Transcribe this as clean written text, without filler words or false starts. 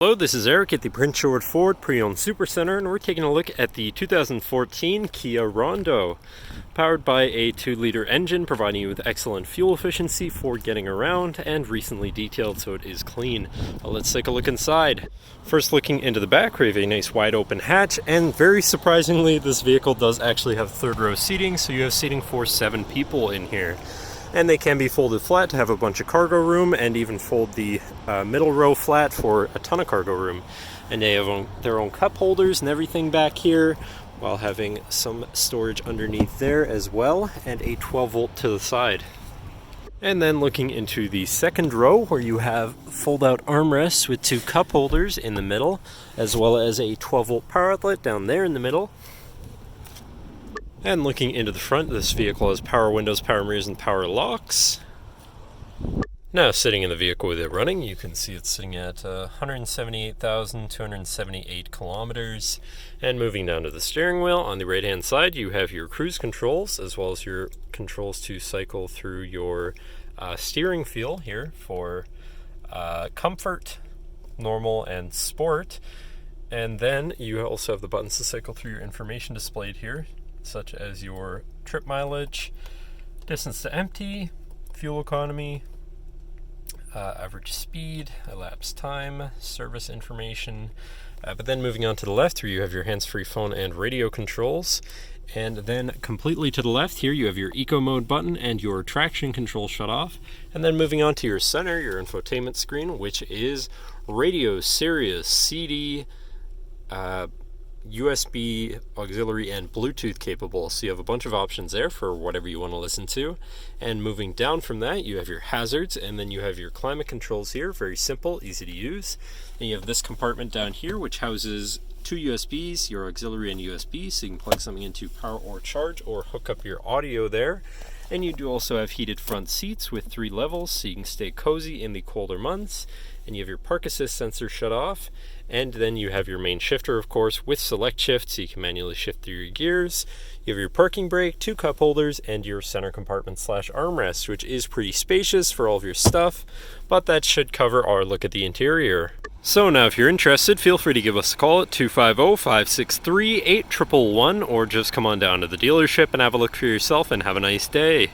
Hello, this is Eric at the Prince George Ford Pre-Owned Supercentre, and we're taking a look at the 2014 Kia Rondo. Powered by a 2-liter engine, providing you with excellent fuel efficiency for getting around, and recently detailed so it is clean. Let's take a look inside. First, looking into the back, we have a nice wide open hatch, and very surprisingly, this vehicle does actually have third row seating, so you have seating for 7 people in here. And they can be folded flat to have a bunch of cargo room, and even fold the middle row flat for a ton of cargo room. And they have their own cup holders and everything back here, while having some storage underneath there as well, and a 12 volt to the side. And then looking into the second row, where you have fold out armrests with 2 cup holders in the middle, as well as a 12 volt power outlet down there in the middle. And looking into the front, this vehicle has power windows, power mirrors, and power locks. Now sitting in the vehicle with it running, you can see it's sitting at 178,278 kilometers. And moving down to the steering wheel, on the right hand side you have your cruise controls, as well as your controls to cycle through your steering feel here for comfort, normal, and sport. And then you also have the buttons to cycle through your information displayed here, such as your trip mileage, distance to empty, fuel economy, average speed, elapsed time, service information. But then moving on to the left, here you have your hands-free phone and radio controls. And then completely to the left here, you have your eco mode button and your traction control shut off. And then moving on to your center, your infotainment screen, which is radio, Sirius, CD, USB, auxiliary, and Bluetooth capable, so you have a bunch of options there for whatever you want to listen to. And moving down from that, you have your hazards, and then you have your climate controls here, very simple, easy to use. And you have this compartment down here, which houses 2 USBs, your auxiliary and USB, so you can plug something into power or charge, or hook up your audio there. And you do also have heated front seats with 3 levels, so you can stay cozy in the colder months. And you have your park assist sensor shut off. And then you have your main shifter, of course, with select shift, so you can manually shift through your gears. You have your parking brake, 2 cup holders, and your center compartment / armrest, which is pretty spacious for all of your stuff, but that should cover our look at the interior. So now if you're interested, feel free to give us a call at 250-563-8111, or just come on down to the dealership and have a look for yourself, and have a nice day.